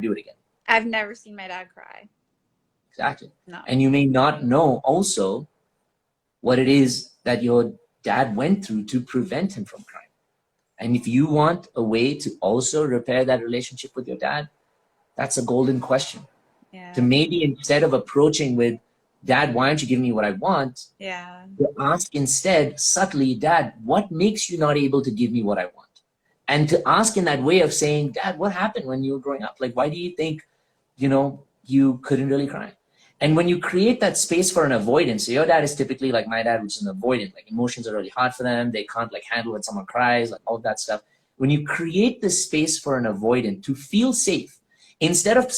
do it again. I've never seen my dad cry. Exactly. No. And you may not know also what it is that your dad went through to prevent him from crying. And if you want a way to also repair that relationship with your dad, that's a golden question. Yeah. To maybe instead of approaching with, Dad, why aren't you giving me what I want? Yeah. To ask instead subtly, Dad, what makes you not able to give me what I want? And to ask in that way of saying, Dad, what happened when you were growing up? Like, why do you think, you couldn't really cry? And when you create that space for an avoidance, so your dad is typically like my dad, which is an avoidant, like emotions are really hard for them. They can't like handle when someone cries, like all that stuff. When you create this space for an avoidant to feel safe, instead of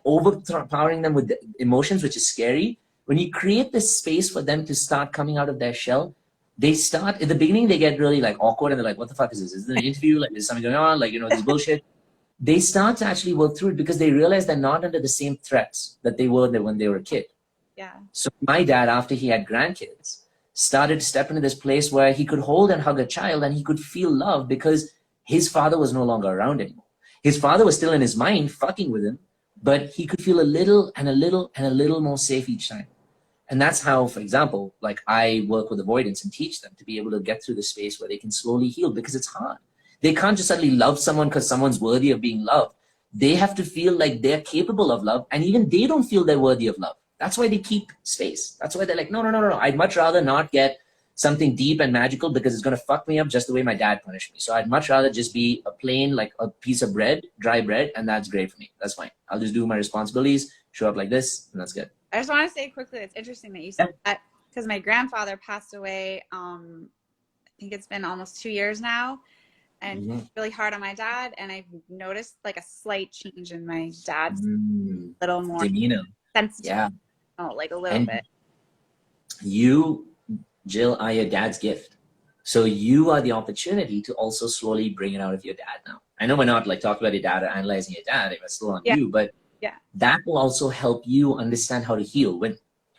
overpowering them with the emotions, which is scary, when you create this space for them to start coming out of their shell, they start, at the beginning, they get really like awkward and they're like, what the fuck is this? Is this an interview? Like, is something going on? Like, this bullshit. They start to actually work through it because they realize they're not under the same threats that they were when they were a kid. Yeah. So my dad, after he had grandkids, started to step into this place where he could hold and hug a child and he could feel love because his father was no longer around anymore. His father was still in his mind fucking with him, but he could feel a little and a little and a little more safe each time. And that's how, for example, like I work with avoidance and teach them to be able to get through the space where they can slowly heal, because it's hard. They can't just suddenly love someone because someone's worthy of being loved. They have to feel like they're capable of love, and even they don't feel they're worthy of love. That's why they keep space. That's why they're like, no. I'd much rather not get something deep and magical because it's going to fuck me up just the way my dad punished me. So I'd much rather just be a plain, like a piece of bread, dry bread, and that's great for me. That's fine. I'll just do my responsibilities, show up like this, and that's good. I just want to say quickly, it's interesting that you said that, because my grandfather passed away, I think it's been almost 2 years now, and it's really hard on my dad, and I've noticed like a slight change in my dad's a little more sensitive. Yeah. Oh, like a little bit. You, Jill, are your dad's gift. So you are the opportunity to also slowly bring it out of your dad now. I know we're not like talking about your dad or analyzing your dad, it's still on you, but that will also help you understand how to heal.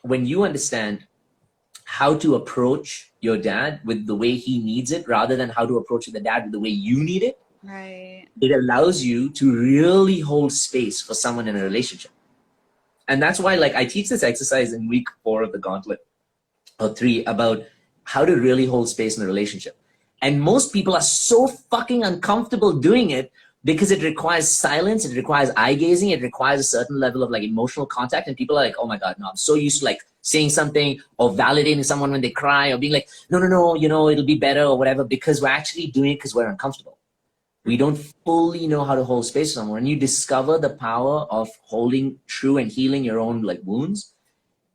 When you understand how to approach your dad with the way he needs it, rather than how to approach the dad with the way you need it, right? It allows you to really hold space for someone in a relationship. And that's why, like, I teach this exercise in week 4 of the gauntlet, or 3, about how to really hold space in a relationship. And most people are so fucking uncomfortable doing it because it requires silence, it requires eye gazing, it requires a certain level of like emotional contact, and people are like, oh my God, no, I'm so used to like saying something or validating someone when they cry or being like, no, it'll be better or whatever, because we're actually doing it because we're uncomfortable. We don't fully know how to hold space for someone. When you discover the power of holding true and healing your own like wounds,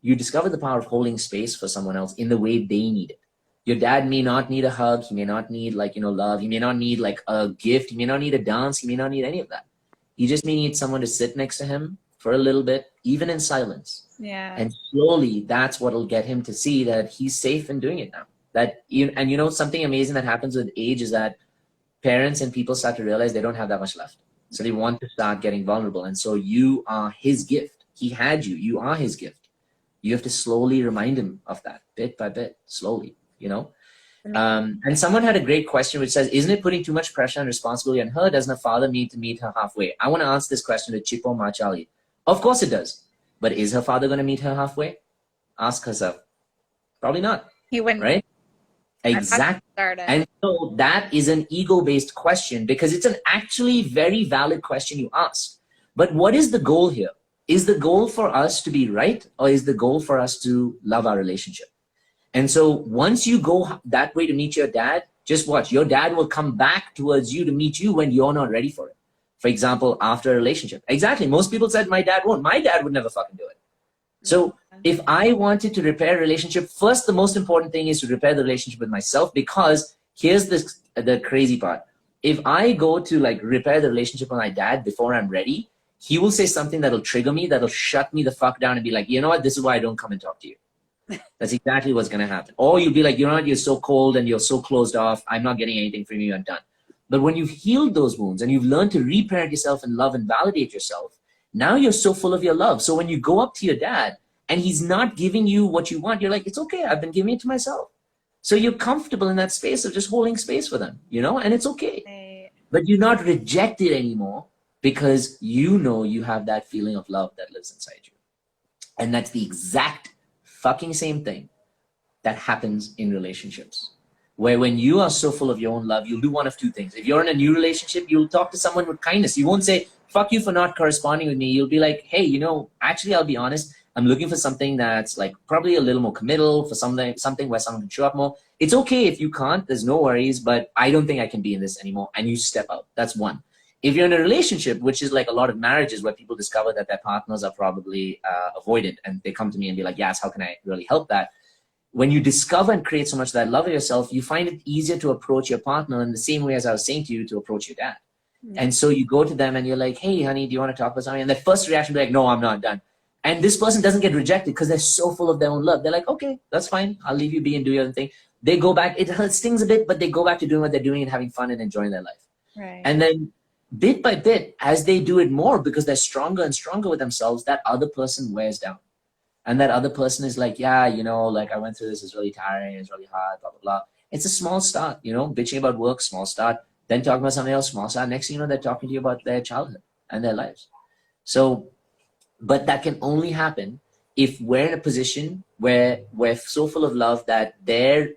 you discover the power of holding space for someone else in the way they need it. Your dad may not need a hug. He may not need like, love. He may not need like a gift. He may not need a dance. He may not need any of that. He just may need someone to sit next to him for a little bit, even in silence. Yeah. And slowly that's what'll get him to see that he's safe in doing it now. Something amazing that happens with age is that parents and people start to realize they don't have that much left. So they want to start getting vulnerable. And so you are his gift. He had you. You are his gift. You have to slowly remind him of that, bit by bit, slowly. And someone had a great question which says, isn't it putting too much pressure and responsibility on her? Doesn't her father need to meet her halfway? I want to answer this question to Chipo Machali. Of course it does. But is her father going to meet her halfway? Ask herself. Probably not. He wouldn't. Right? Exactly. And so that is an ego-based question, because it's an actually very valid question you ask. But what is the goal here? Is the goal for us to be right, or is the goal for us to love our relationship? And so once you go that way to meet your dad, just watch. Your dad will come back towards you to meet you when you're not ready for it. For example, after a relationship. Exactly. Most people said, my dad won't. My dad would never fucking do it. So if I wanted to repair a relationship, first, the most important thing is to repair the relationship with myself, because here's the crazy part. If I go to like repair the relationship with my dad before I'm ready, he will say something that'll trigger me, that'll shut me the fuck down and be like, you know what? This is why I don't come and talk to you. That's exactly what's going to happen. Or you'll be like, you know what? You're so cold and you're so closed off. I'm not getting anything from you. I'm done. But when you've healed those wounds and you've learned to reparent yourself and love and validate yourself, now you're so full of your love. So when you go up to your dad and he's not giving you what you want, you're like, it's okay. I've been giving it to myself. So you're comfortable in that space of just holding space for them, and it's okay. But you're not rejected anymore because you know you have that feeling of love that lives inside you. And that's the exact fucking same thing that happens in relationships, where when you are so full of your own love, you'll do one of two things. If you're in a new relationship, you'll talk to someone with kindness. You won't say, fuck you for not corresponding with me. You'll be like, hey, actually, I'll be honest. I'm looking for something that's like probably a little more committal, for something where someone can show up more. It's okay if you can't, there's no worries, but I don't think I can be in this anymore. And you step out. That's one. If you're in a relationship, which is like a lot of marriages where people discover that their partners are probably avoidant, and they come to me and be like, yes, how can I really help that? When you discover and create so much of that love of yourself, you find it easier to approach your partner in the same way as I was saying to you to approach your dad. Yeah. And so you go to them and you're like, hey, honey, do you want to talk about something? And the first reaction will be like, no, I'm not done. And this person doesn't get rejected because they're so full of their own love. They're like, okay, that's fine. I'll leave you be and do your own thing. They go back. It stings a bit, but they go back to doing what they're doing and having fun and enjoying their life. Right. And then bit by bit, as they do it more because they're stronger and stronger with themselves, that other person wears down. And that other person is like, yeah, like I went through this, it's really tiring, it's really hard, blah, blah, blah. It's a small start, bitching about work, small start, then talking about something else, small start. Next thing you know, they're talking to you about their childhood and their lives. So, but that can only happen if we're in a position where we're so full of love that their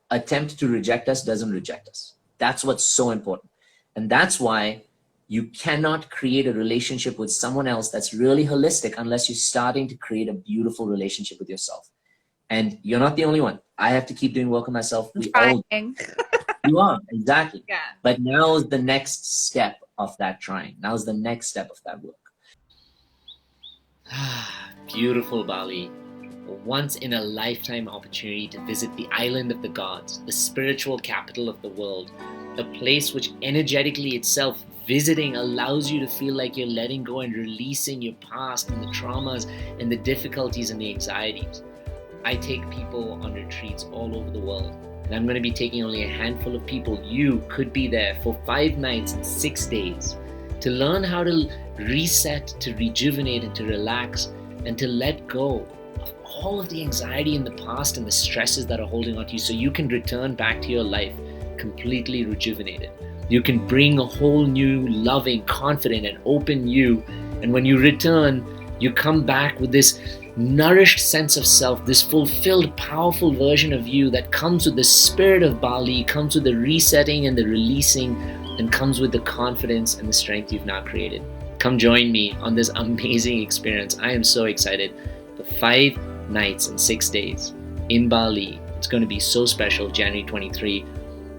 attempt to reject us doesn't reject us. That's what's so important. And that's why you cannot create a relationship with someone else that's really holistic unless you're starting to create a beautiful relationship with yourself. And you're not the only one. I have to keep doing work on myself. We all you are, exactly. Yeah. But now is the next step of that trying. Now is the next step of that work. Beautiful Bali. A once in a lifetime opportunity to visit the island of the gods, the spiritual capital of the world, a place which energetically itself visiting allows you to feel like you're letting go and releasing your past and the traumas and the difficulties and the anxieties. I take people on retreats all over the world, and I'm going to be taking only a handful of people. You could be there for 5 nights and 6 days to learn how to reset, to rejuvenate, and to relax, and to let go of all of the anxiety in the past and the stresses that are holding on to you, so you can return back to your life completely rejuvenated. You can bring a whole new, loving, confident, and open you. And when you return, you come back with this nourished sense of self, this fulfilled, powerful version of you that comes with the spirit of Bali, comes with the resetting and the releasing, and comes with the confidence and the strength you've now created. Come join me on this amazing experience. I am so excited. For 5 nights and 6 days in Bali. It's going to be so special, January 23.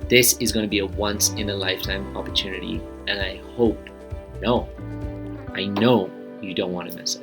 This is going to be a once in a lifetime opportunity, and I know you don't want to miss it.